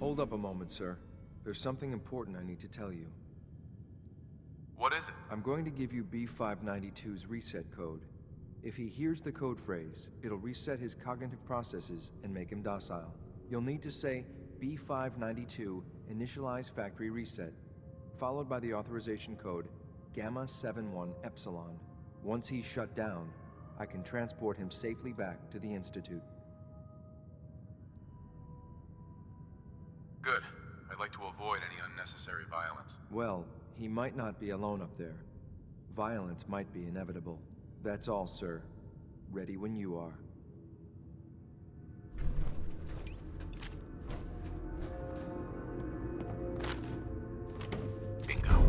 Hold up a moment, sir. There's something important I need to tell you. What is it? I'm going to give you B592's reset code. If he hears the code phrase, it'll reset his cognitive processes and make him docile. You'll need to say B592 initialize factory reset, followed by the authorization code Gamma 71 Epsilon. Once he's shut down, I can transport him safely back to the Institute. Good. I'd like to avoid any unnecessary violence. Well, he might not be alone up there. Violence might be inevitable. That's all, sir. Ready when you are. Bingo.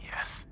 Yes.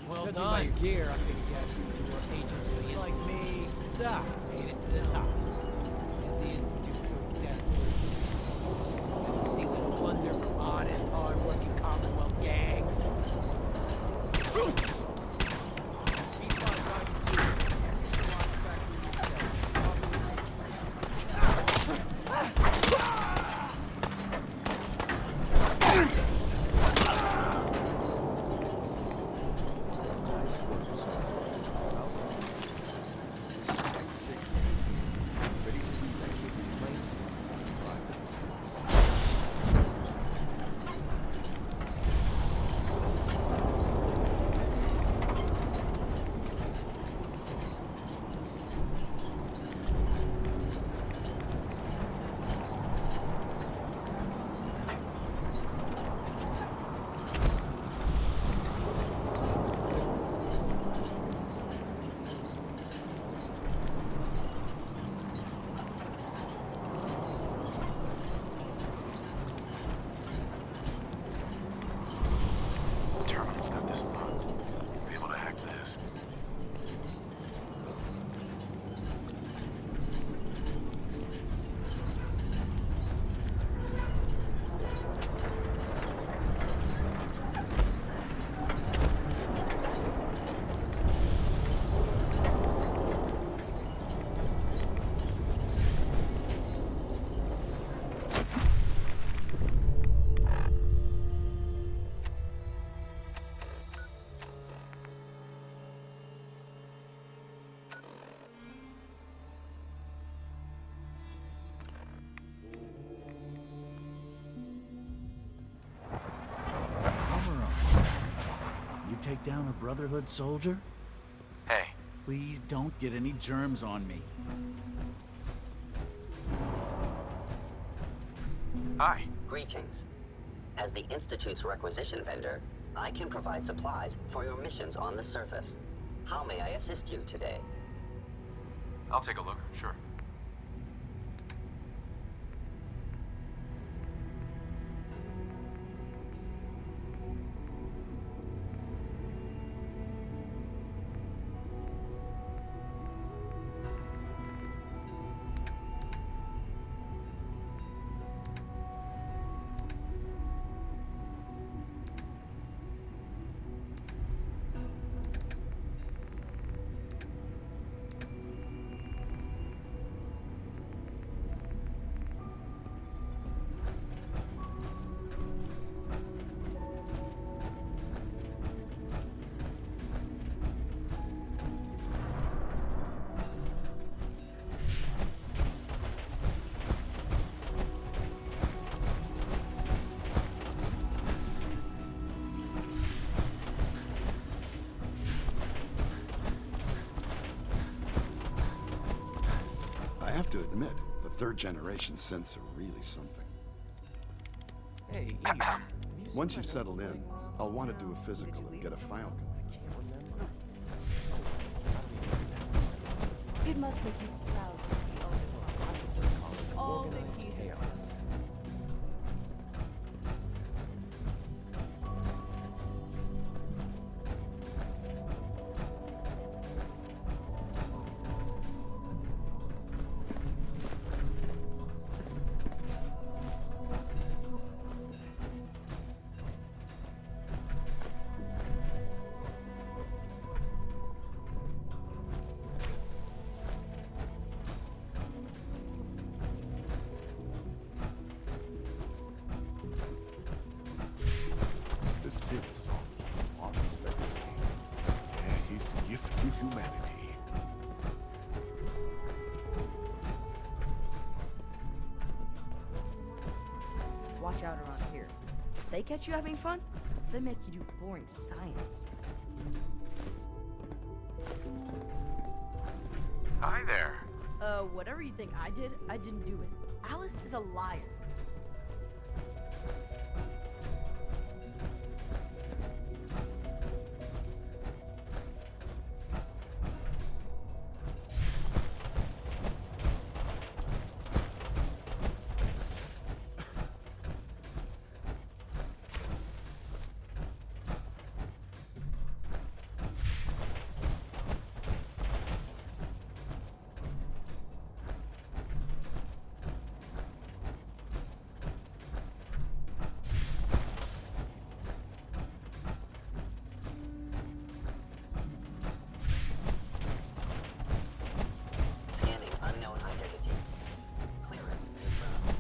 Well done. By your gear, I'm gonna guess you were agents just like me. So, made it to the top. Is the Institute so desperate for resources and stealing plunder from honest, hard-working Commonwealth gangs? Take down a Brotherhood soldier? Hey. Please don't get any germs on me. Hi. Greetings. As the Institute's requisition vendor, I can provide supplies for your missions on the surface. How may I assist you today? I'll take a look, sure. I have to admit, the third-generation synths are really something. Hey, Once you've settled in, I'll want to do a physical and get a file going. It must make you proud to see all that you have. The synth song is Father's legacy. And his gift to humanity. Watch out around here. If they catch you having fun, they make you do boring science. Hi there. Whatever you think I did, I didn't do it. Alice is a liar. Scanning unknown identity. Clearance confirmed.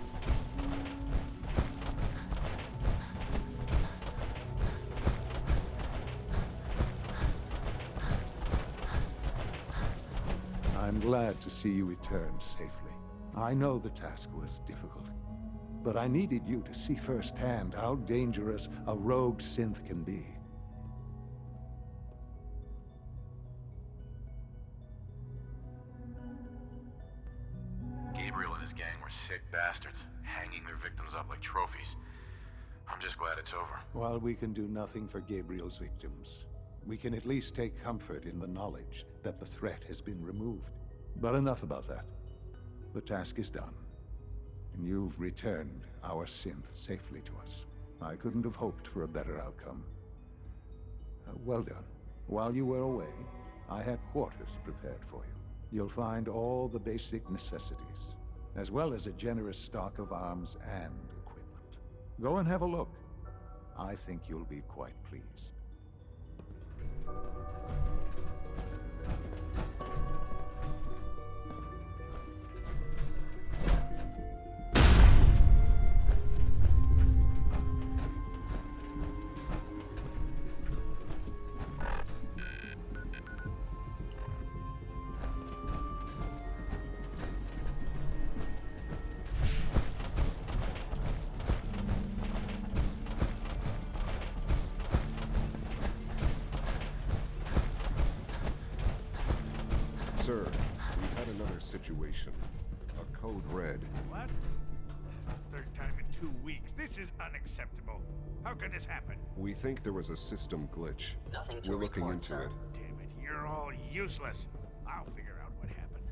I'm glad to see you return safely. I know the task was difficult, but I needed you to see firsthand how dangerous a rogue synth can be. Gabriel and his gang were sick bastards, hanging their victims up like trophies. I'm just glad it's over. While we can do nothing for Gabriel's victims, we can at least take comfort in the knowledge that the threat has been removed. But enough about that. The task is done, and you've returned our synth safely to us. I couldn't have hoped for a better outcome. Well done. While you were away, I had quarters prepared for you. You'll find all the basic necessities, as well as a generous stock of arms and equipment. Go and have a look. I think you'll be quite pleased. Sir, we had another situation. A code red. What? the third time in 2 weeks. This is unacceptable. How could this happen? We think there was a system glitch. Nothing to We're looking report, into sir. it. Damn it, you're all useless. I'll figure out what happened.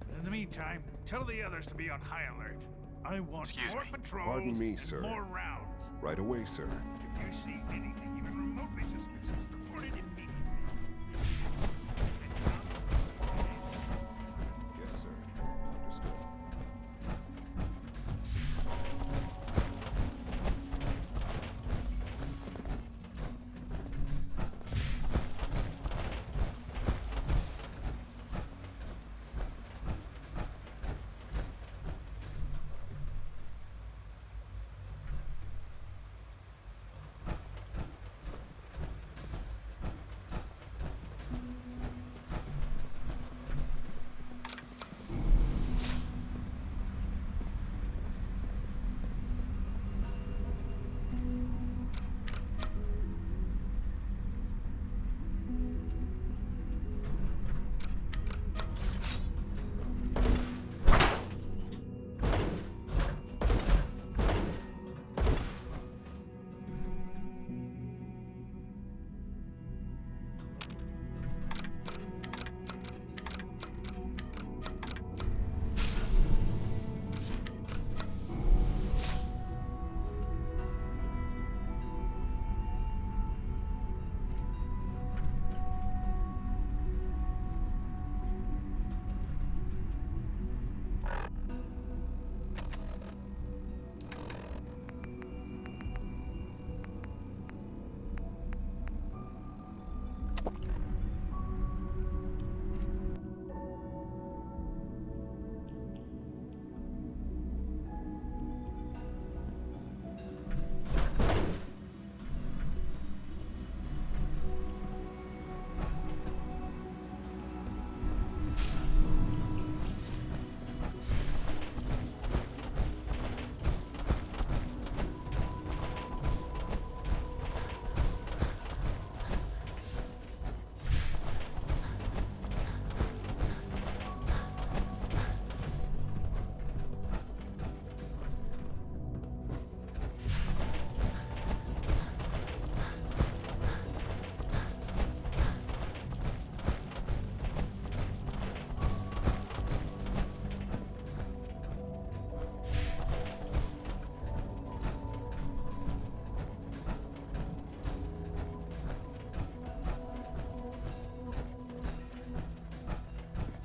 But in the meantime, tell the others to be on high alert. I want Excuse more me. patrols Pardon me, and sir. more rounds. Right away, sir. If you see anything even remotely suspicious, report it immediately. Yes, sir. Understood.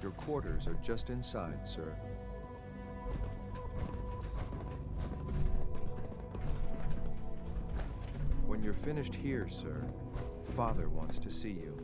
Your quarters are just inside, sir. When you're finished here, sir, Father wants to see you.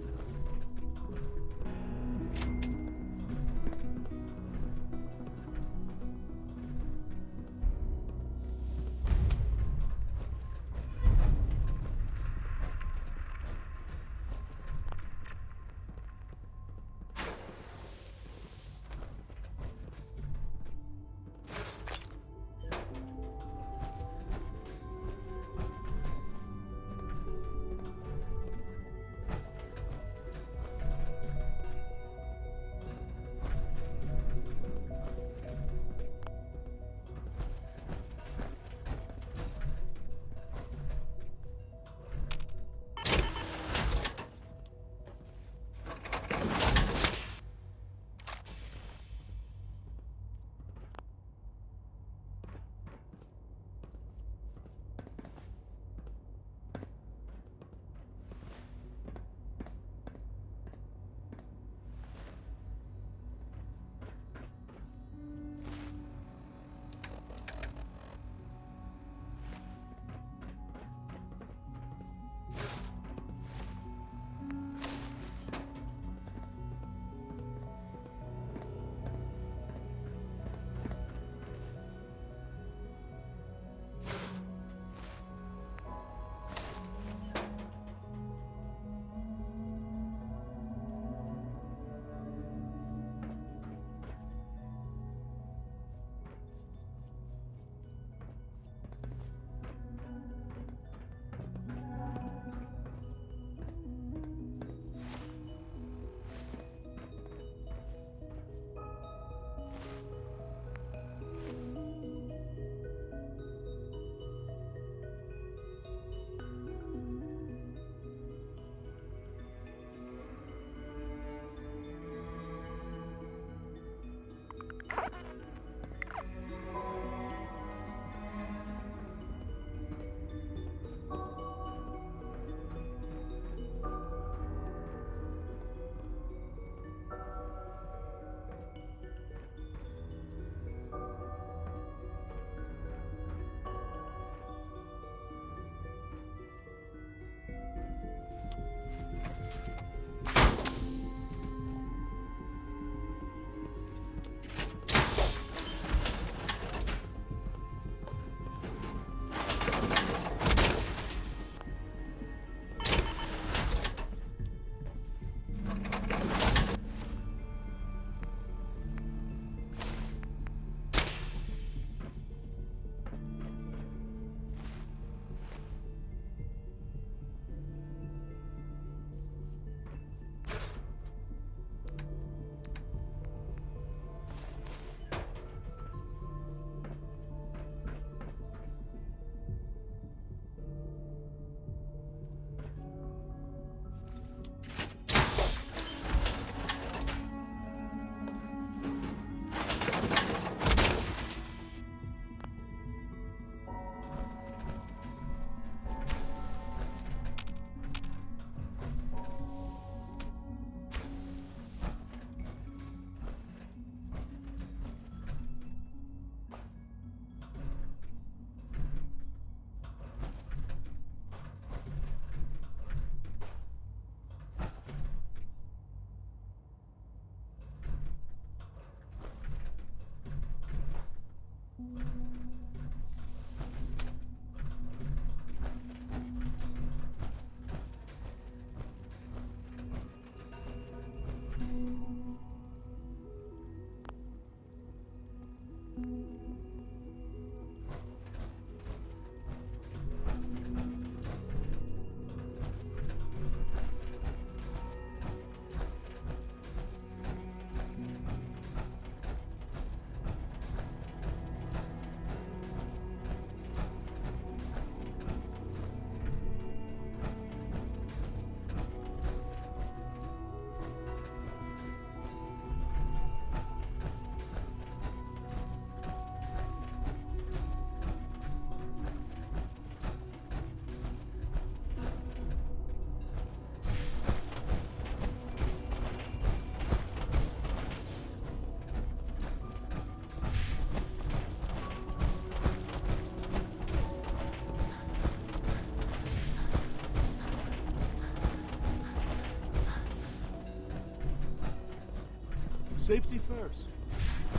Safety first.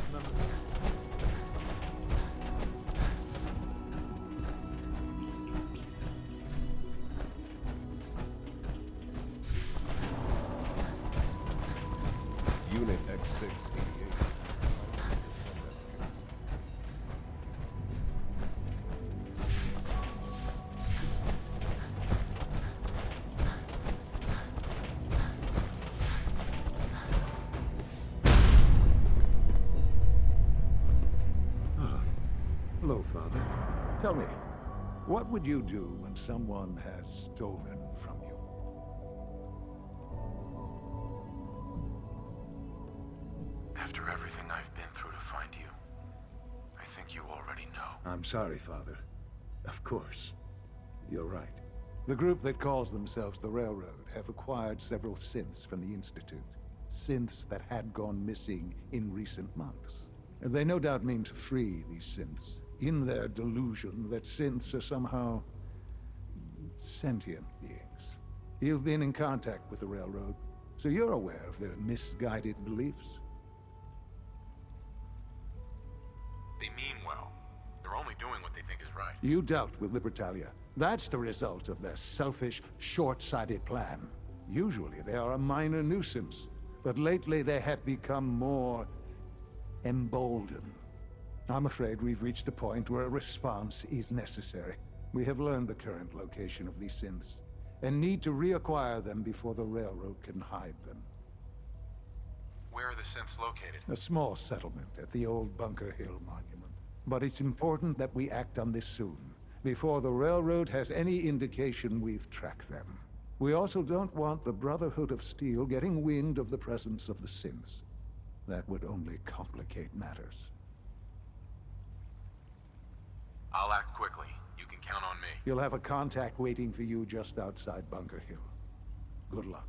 Remember that. Unit X688. Hello, Father. Tell me, what would you do when someone has stolen from you? After everything I've been through to find you, I think you already know. I'm sorry, Father. Of course. You're right. The group that calls themselves the Railroad have acquired several synths from the Institute. Synths that had gone missing in recent months. And they no doubt mean to free these synths, in their delusion that synths are somehow sentient beings. You've been in contact with the Railroad, so you're aware of their misguided beliefs. They mean well. They're only doing what they think is right. You dealt with Libertalia. That's the result of their selfish, short-sighted plan. Usually they are a minor nuisance, but lately they have become more emboldened. I'm afraid we've reached the point where a response is necessary. We have learned the current location of these synths, and need to reacquire them before the Railroad can hide them. Where are the synths located? A small settlement at the old Bunker Hill Monument. But it's important that we act on this soon, before the Railroad has any indication we've tracked them. We also don't want the Brotherhood of Steel getting wind of the presence of the synths. That would only complicate matters. I'll act quickly. You can count on me. You'll have a contact waiting for you just outside Bunker Hill. Good luck.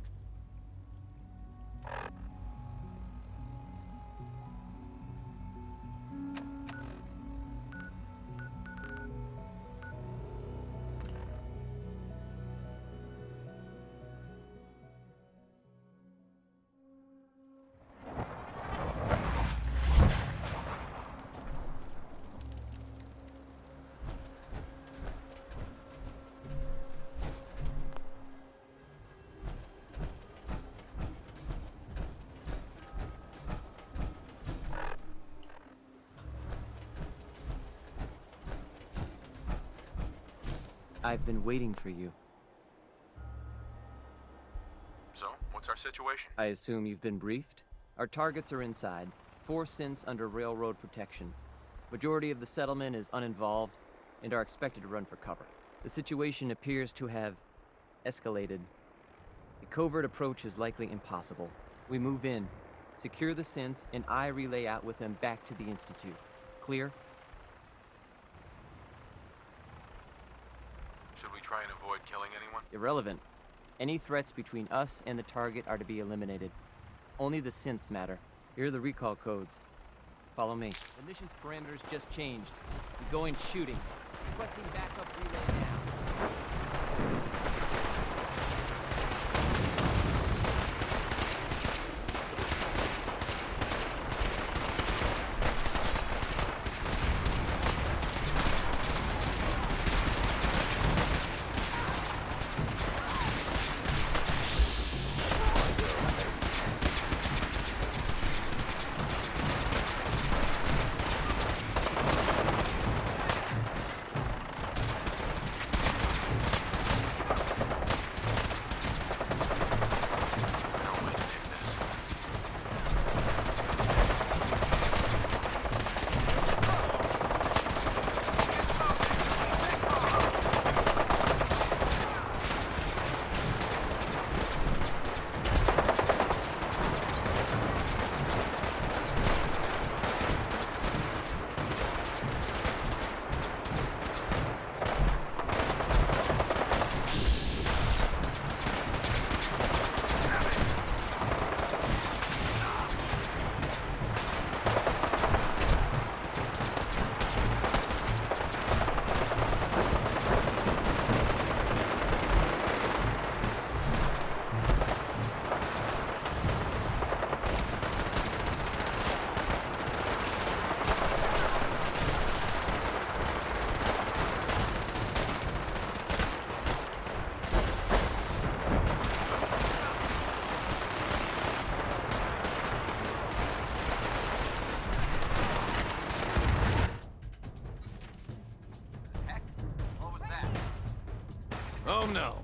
I've been waiting for you. So, what's our situation? I assume you've been briefed? Our targets are inside. 4 synths under railroad protection. Majority of the settlement is uninvolved and are expected to run for cover. The situation appears to have escalated. A covert approach is likely impossible. We move in, secure the synths, and I relay out with them back to the Institute. Clear? Should we try and avoid killing anyone? Irrelevant. Any threats between us and the target are to be eliminated. Only the synths matter. Here are the recall codes. Follow me. The mission's parameters just changed. We go in shooting. Requesting backup relay now. Oh no.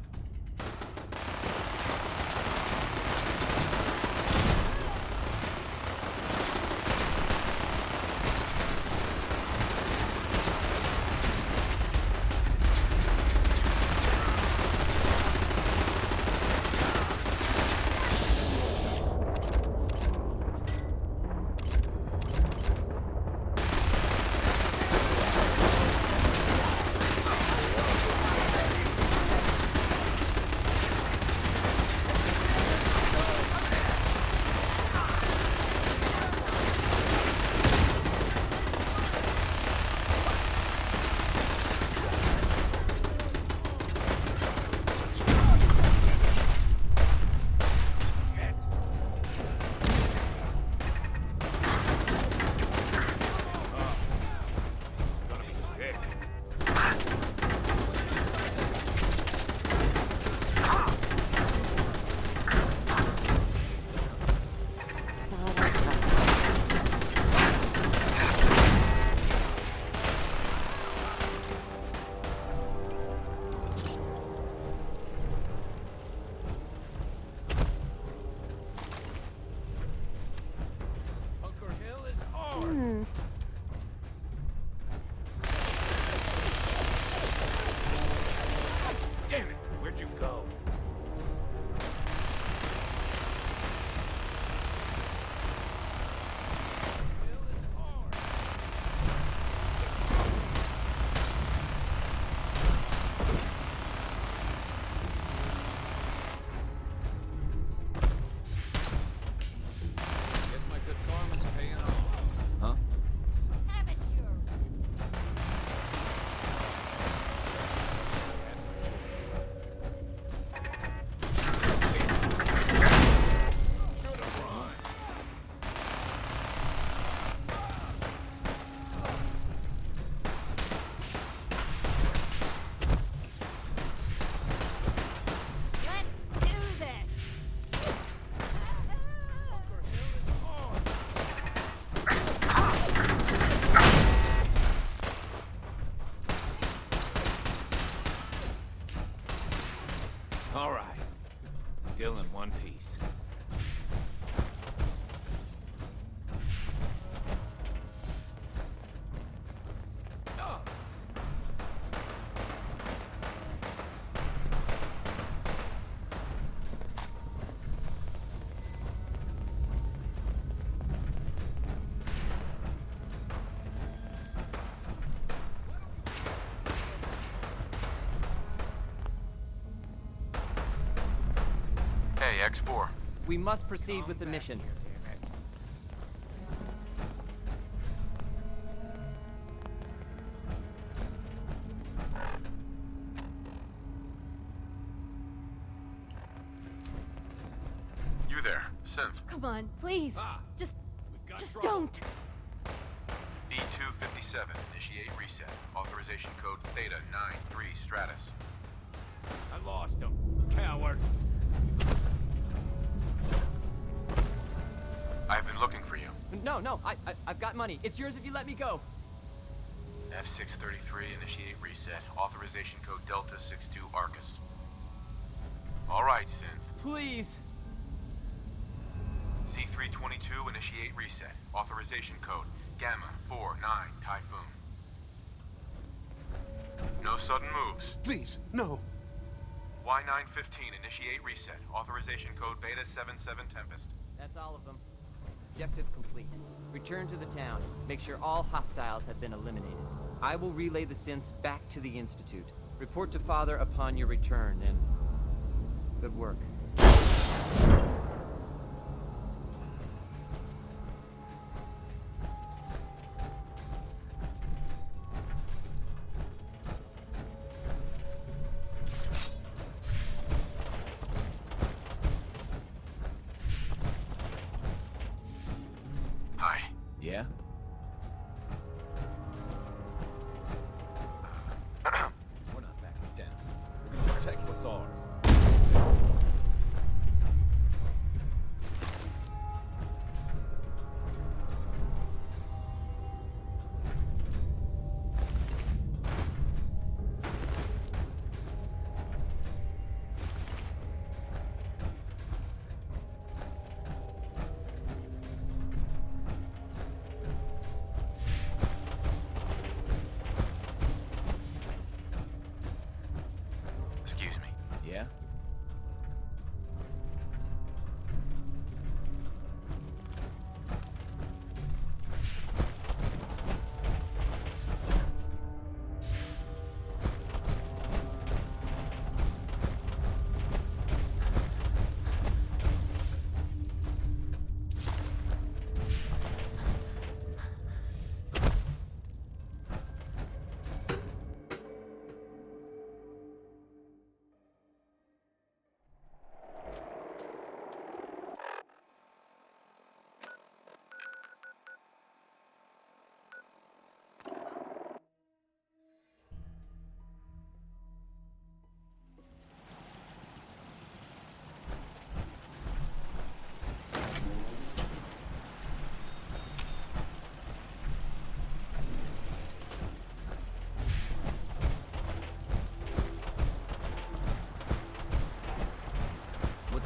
All right. Still in one piece. Hey, X4. We must proceed with the mission. You there, Synth. Come on, please. Just don't. B257, initiate reset. Authorization code Theta 93 Stratus. I lost him. Coward. I've been looking for you. No, I've got money. It's yours if you let me go. F633, initiate reset. Authorization code Delta 62 Arcus. All right, Synth. Please. C322, initiate reset. Authorization code Gamma 49 Typhoon. No sudden moves. Please, no. Y915, initiate reset. Authorization code Beta 77 Tempest. That's all of them. Objective complete. Return to the town. Make sure all hostiles have been eliminated. I will relay the synths back to the Institute. Report to Father upon your return, and good work. Yeah? We're not backing down. We're gonna protect what's ours.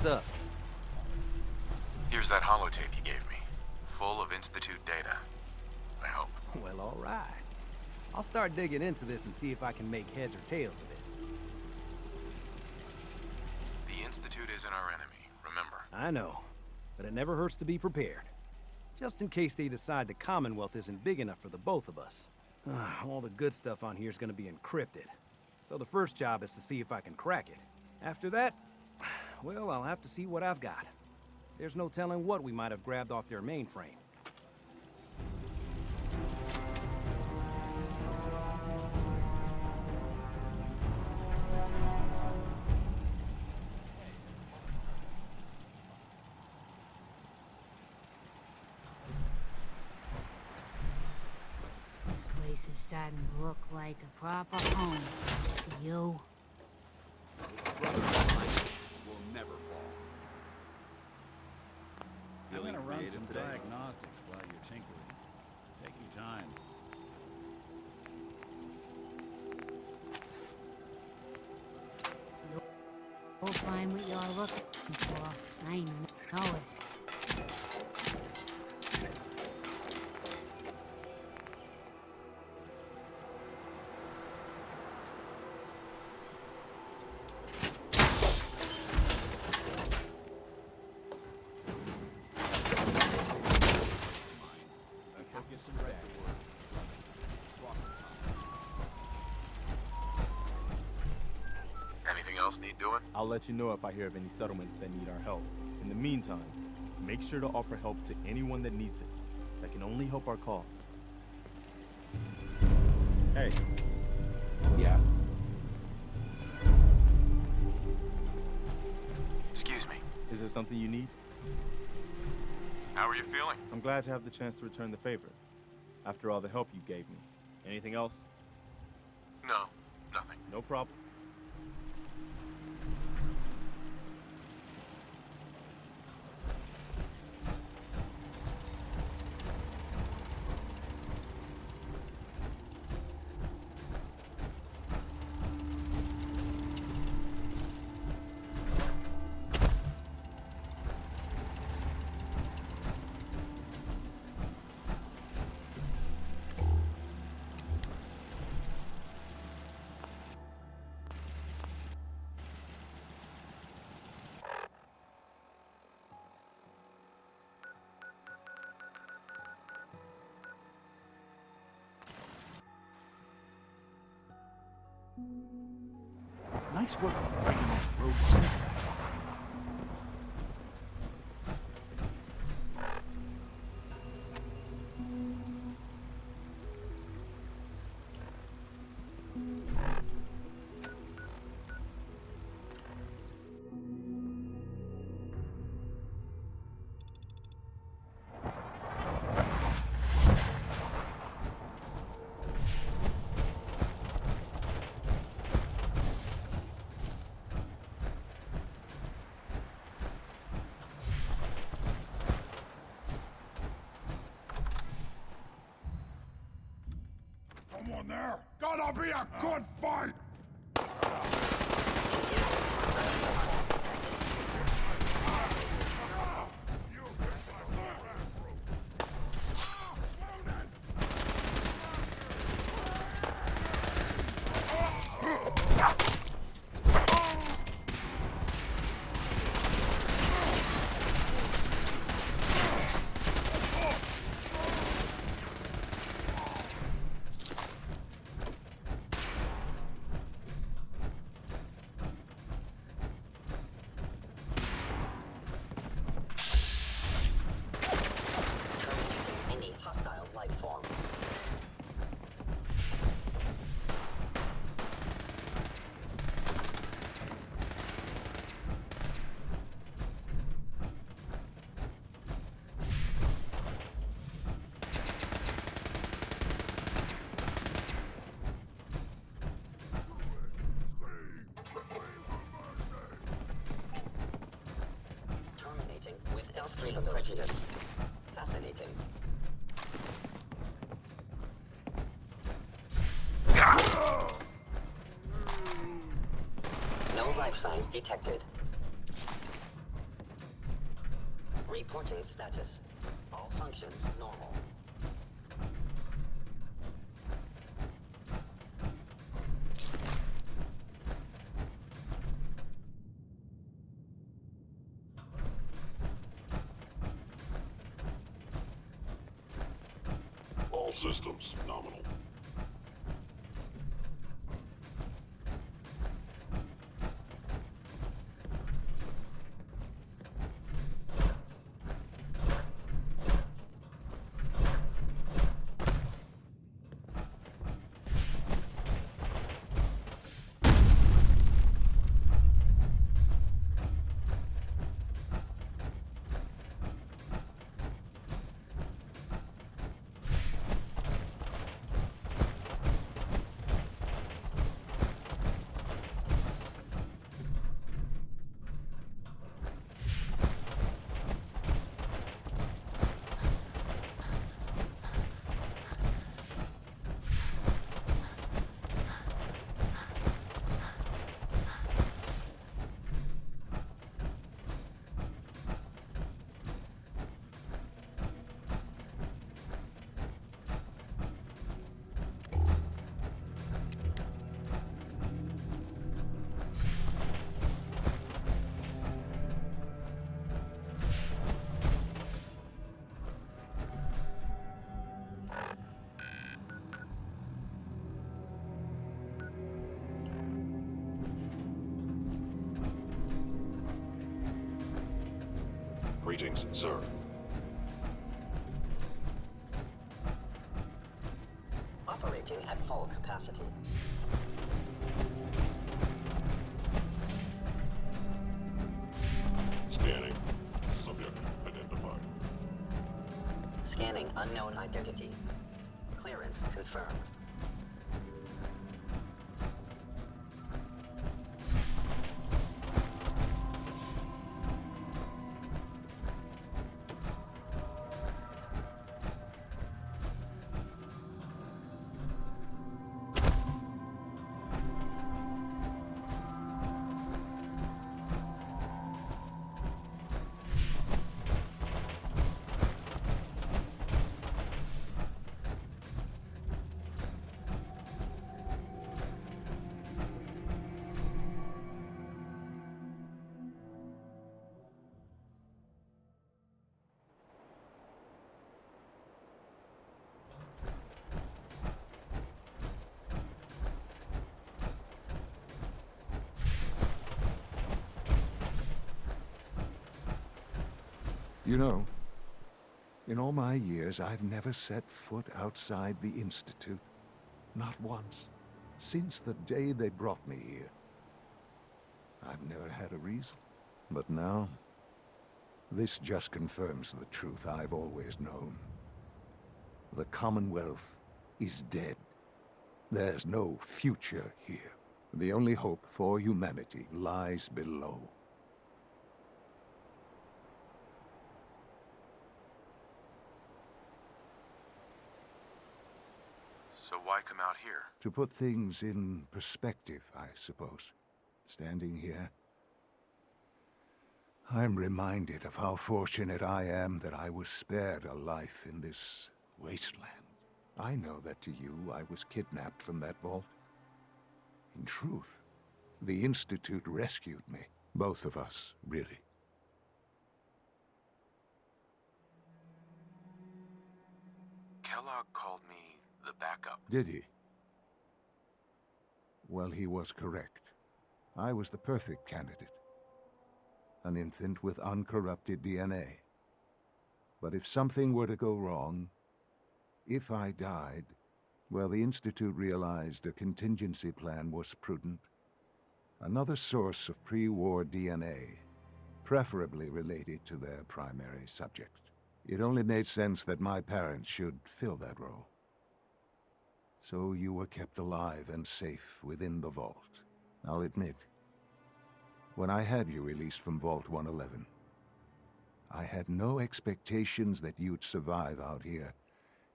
What's up? Here's that holotape you gave me. Full of Institute data. I hope. Well, all right. I'll start digging into this and see if I can make heads or tails of it. The Institute isn't our enemy, remember? I know, but it never hurts to be prepared. Just in case they decide the Commonwealth isn't big enough for the both of us. All the good stuff on here is gonna be encrypted. So the first job is to see if I can crack it. After that, well, I'll have to see what I've got. There's no telling what we might have grabbed off their mainframe. This place is starting to look like a proper home to you. Will never fall. I'm gonna run some diagnostics while you're tinkering. Take your time. You'll find what you're looking for. I know it. Anything else need doing? I'll let you know if I hear of any settlements that need our help. In the meantime, make sure to offer help to anyone that needs it. That can only help our cause. Hey. Yeah. Excuse me. Is there something you need? How are you feeling? I'm glad to have the chance to return the favor. After all the help you gave me. Anything else? No, nothing. No problem. Nice work on bringing that road center back. Come on there! Gonna be a good fight! With downstream of prejudice. Fascinating. No life signs detected. Reporting status. All functions normal. All systems nominal. Greetings, sir. Operating at full capacity. Scanning. Subject identified. Scanning unknown identity. Clearance confirmed. You know, in all my years, I've never set foot outside the Institute. Not once. Since the day they brought me here. I've never had a reason. But now, this just confirms the truth I've always known. The Commonwealth is dead. There's no future here. The only hope for humanity lies below. So why come out here? To put things in perspective, I suppose. Standing here, I'm reminded of how fortunate I am that I was spared a life in this wasteland. I know that to you, I was kidnapped from that vault. In truth, the Institute rescued me. Both of us, really. Kellogg called me the backup. Did he? Well, he was correct. I was the perfect candidate. An infant with uncorrupted DNA. But if something were to go wrong, if I died, well, the Institute realized a contingency plan was prudent. Another source of pre-war DNA, preferably related to their primary subject. It only made sense that my parents should fill that role. So you were kept alive and safe within the vault. I'll admit, when I had you released from Vault 111, I had no expectations that you'd survive out here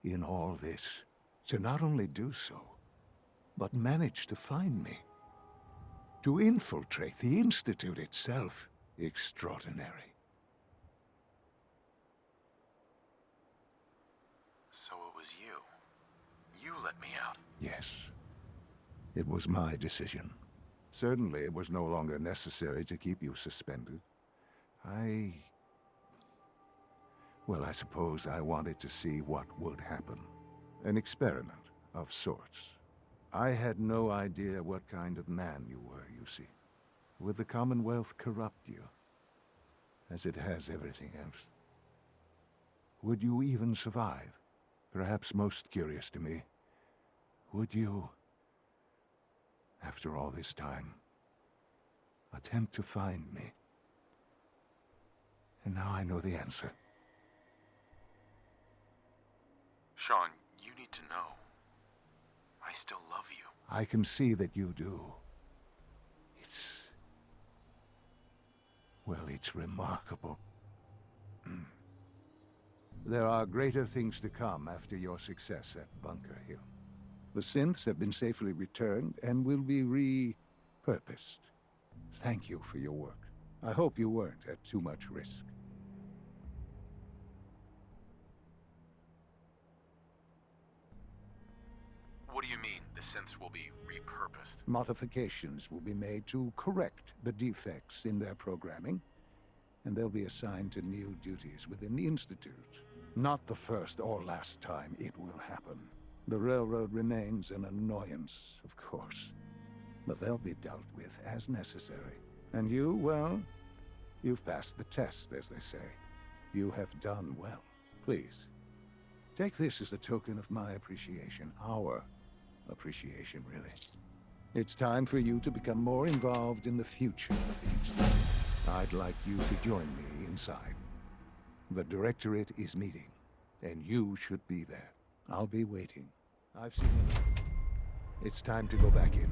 in all this. To not only do so, but manage to find me. To infiltrate the Institute itself. Extraordinary. was you. You let me out. Yes. It was my decision. Certainly, it was no longer necessary to keep you suspended. Well, I suppose I wanted to see what would happen. An experiment of sorts. I had no idea what kind of man you were, you see. Would the Commonwealth corrupt you, as it has everything else? Would you even survive? Perhaps most curious to me, would you, after all this time, attempt to find me? And now I know the answer. Shaun, you need to know. I still love you. I can see that you do. It's remarkable. There are greater things to come after your success at Bunker Hill. The synths have been safely returned and will be repurposed. Thank you for your work. I hope you weren't at too much risk. What do you mean, the synths will be repurposed? Modifications will be made to correct the defects in their programming, and they'll be assigned to new duties within the Institute. Not the first or last time it will happen. The railroad remains an annoyance, of course, but they'll be dealt with as necessary. And you, well, you've passed the test, as they say. You have done well. Please, take this as a token of my appreciation, our appreciation, really. It's time for you to become more involved in the future of the Institute. I'd like you to join me inside. The Directorate is meeting, and you should be there. I'll be waiting. I've seen enough. It's time to go back in.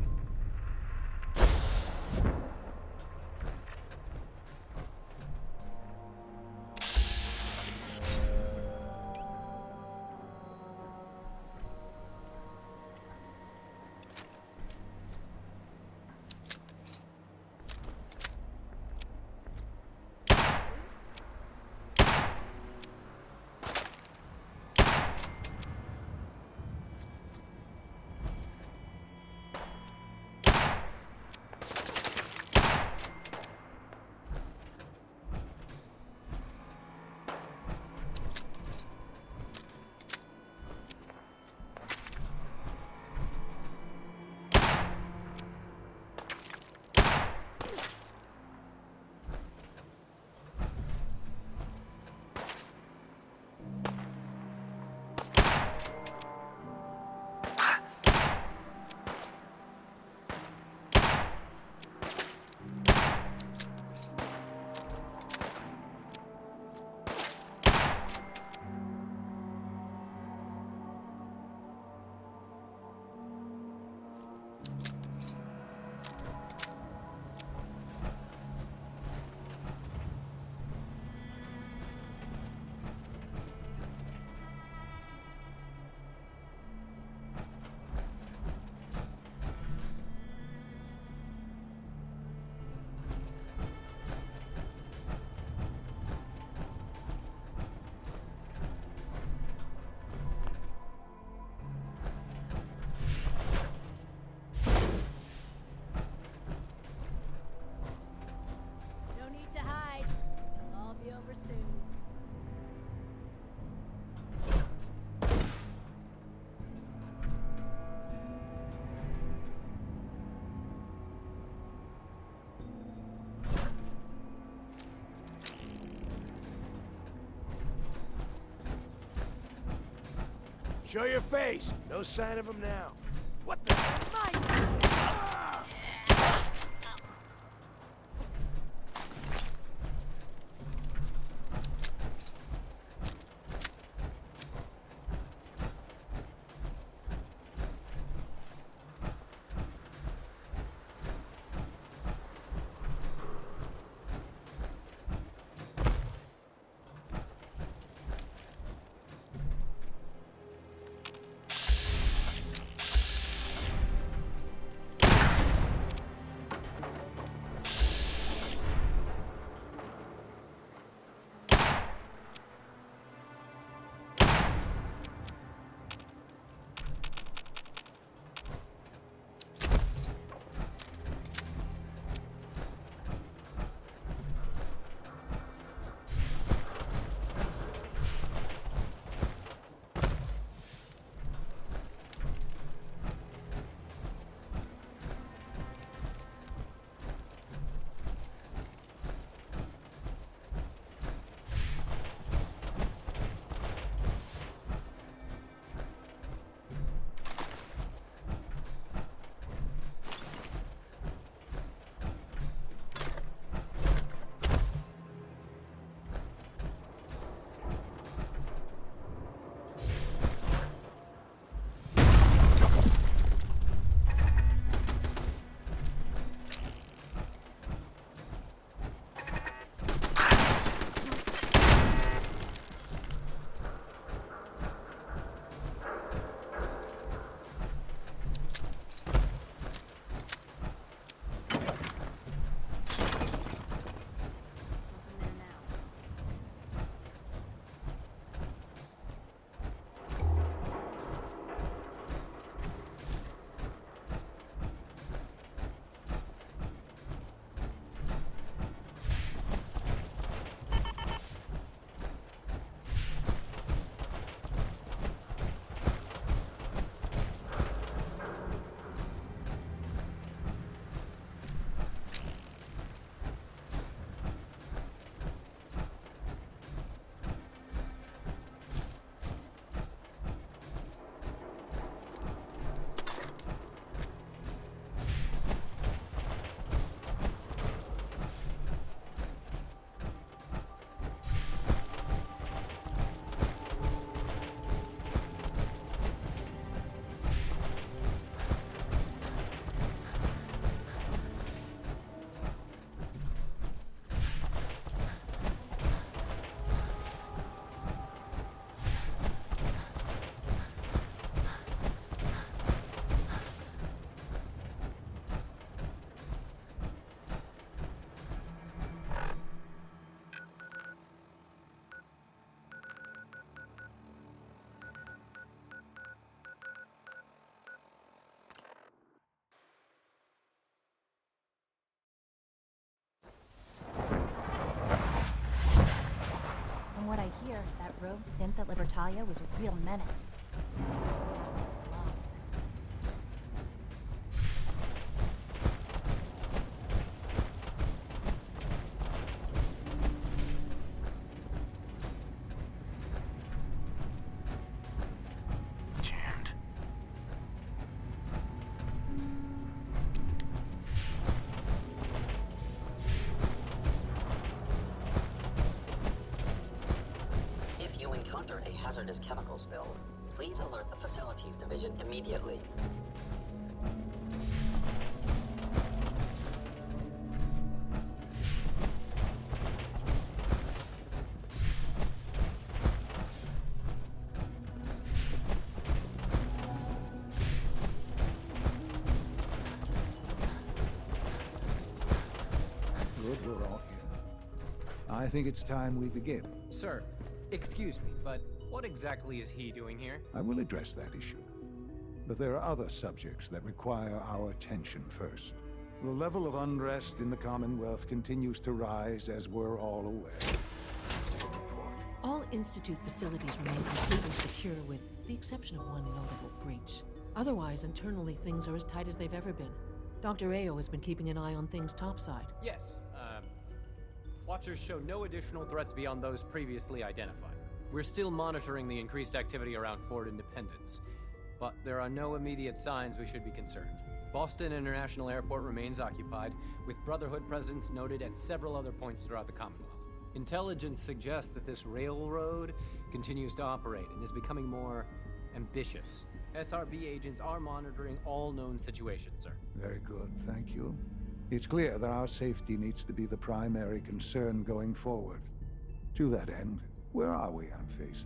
Show your face! No sign of him now. What the? synth at Libertalia was a real menace. Jammed. If you encounter a hazardous chemical spill, please alert the Facilities Division immediately. Good, we're all here. I think it's time we begin. Sir, excuse me, but what exactly is he doing here? I will address that issue. But there are other subjects that require our attention first. The level of unrest in the Commonwealth continues to rise, as we're all aware. All Institute facilities remain completely secure with the exception of one notable breach. Otherwise, internally, things are as tight as they've ever been. Dr. Ayo has been keeping an eye on things topside. Yes, Watchers show no additional threats beyond those previously identified. We're still monitoring the increased activity around Fort Independence, but there are no immediate signs we should be concerned. Boston International Airport remains occupied, with Brotherhood presence noted at several other points throughout the Commonwealth. Intelligence suggests that this railroad continues to operate and is becoming more ambitious. SRB agents are monitoring all known situations, sir. Very good, thank you. It's clear that our safety needs to be the primary concern going forward. To that end, where are we on Phase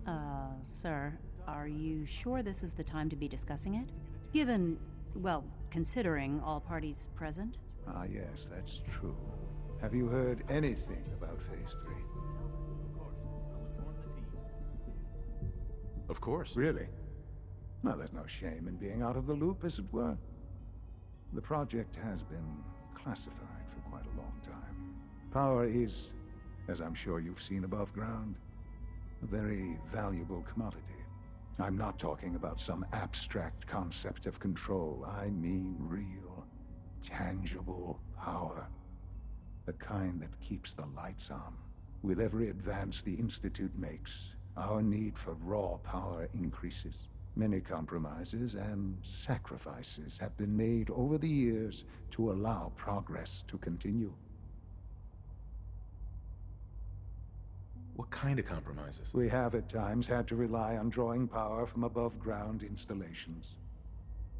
3? Sir, are you sure this is the time to be discussing it? Given, well, considering all parties present? Ah, yes, that's true. Have you heard anything about Phase 3? Of course. Really? Well, there's no shame in being out of the loop, as it were. The project has been classified for quite a long time. Power is, as I'm sure you've seen above ground, a very valuable commodity. I'm not talking about some abstract concept of control. I mean real, tangible power. The kind that keeps the lights on. With every advance the Institute makes, our need for raw power increases. Many compromises and sacrifices have been made over the years to allow progress to continue. What kind of compromises? We have at times had to rely on drawing power from above-ground installations.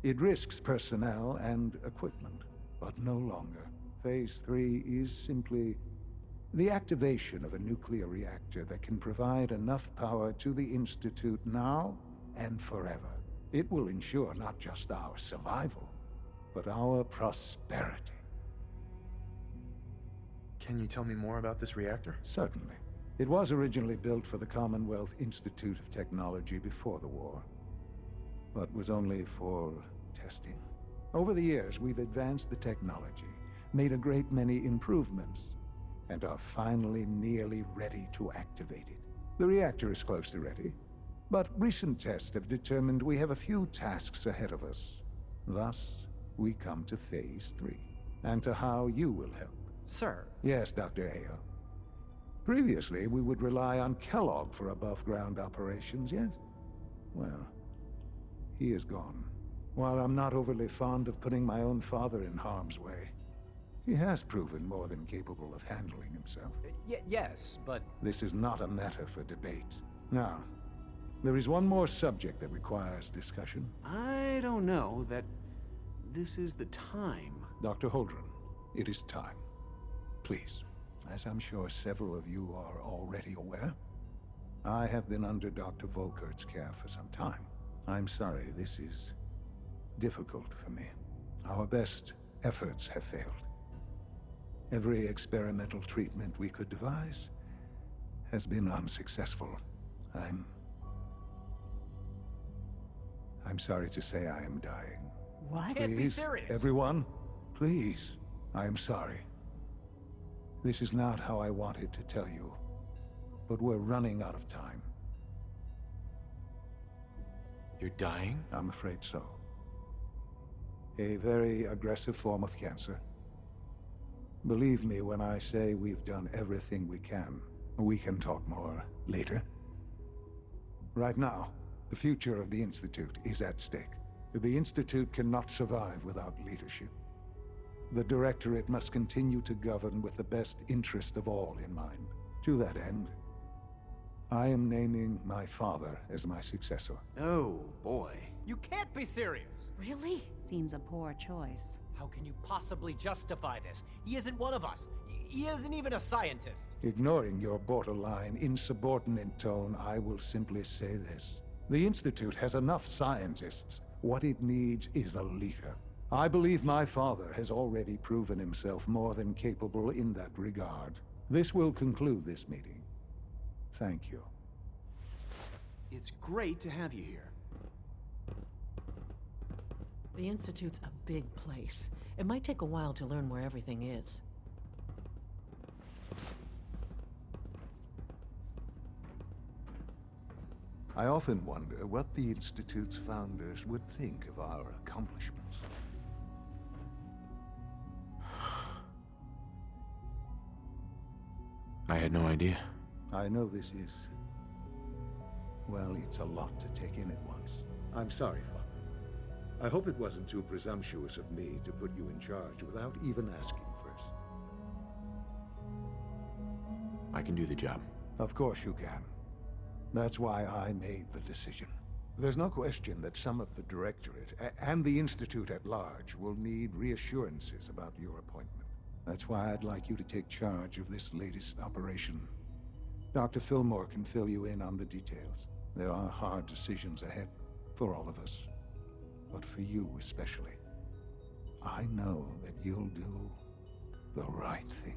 It risks personnel and equipment, but no longer. Phase 3 is simply the activation of a nuclear reactor that can provide enough power to the Institute now and forever. It will ensure not just our survival, but our prosperity. Can you tell me more about this reactor? Certainly. It was originally built for the Commonwealth Institute of Technology before the war, but was only for testing. Over the years, we've advanced the technology, made a great many improvements, and are finally nearly ready to activate it. The reactor is close to ready, but recent tests have determined we have a few tasks ahead of us. Thus, we come to Phase 3, and to how you will help. Sir? Yes, Dr. Ayo. Previously, we would rely on Kellogg for above-ground operations, yes? Well, he is gone. While I'm not overly fond of putting my own father in harm's way, he has proven more than capable of handling himself. Yes, but... This is not a matter for debate. Now, there is one more subject that requires discussion. I don't know that this is the time. Dr. Holdren, it is time. Please. As I'm sure several of you are already aware, I have been under Dr. Volkert's care for some time. I'm sorry, this is difficult for me. Our best efforts have failed. Every experimental treatment we could devise has been unsuccessful. I'm sorry to say I am dying. What? Can't be Please, serious. everyone, please. I am sorry. This is not how I wanted to tell you, but we're running out of time. You're dying? I'm afraid so. A very aggressive form of cancer. Believe me when I say we've done everything we can. We can talk more later. Right now, the future of the Institute is at stake. The Institute cannot survive without leadership. The Directorate must continue to govern with the best interest of all in mind. To that end, I am naming my father as my successor. Oh, boy. You can't be serious! Really? Seems a poor choice. How can you possibly justify this? He isn't one of us. He isn't even a scientist. Ignoring your borderline, insubordinate tone, I will simply say this. The Institute has enough scientists. What it needs is a leader. I believe my father has already proven himself more than capable in that regard. This will conclude this meeting. Thank you. It's great to have you here. The Institute's a big place. It might take a while to learn where everything is. I often wonder what the Institute's founders would think of our accomplishments. I had no idea. I know this is... well, it's a lot to take in at once. I'm sorry, Father. I hope it wasn't too presumptuous of me to put you in charge without even asking first. I can do the job. Of course you can. That's why I made the decision. There's no question that some of the Directorate and the Institute at large will need reassurances about your appointment. That's why I'd like you to take charge of this latest operation. Dr. Fillmore can fill you in on the details. There are hard decisions ahead for all of us, but for you especially. I know that you'll do the right thing.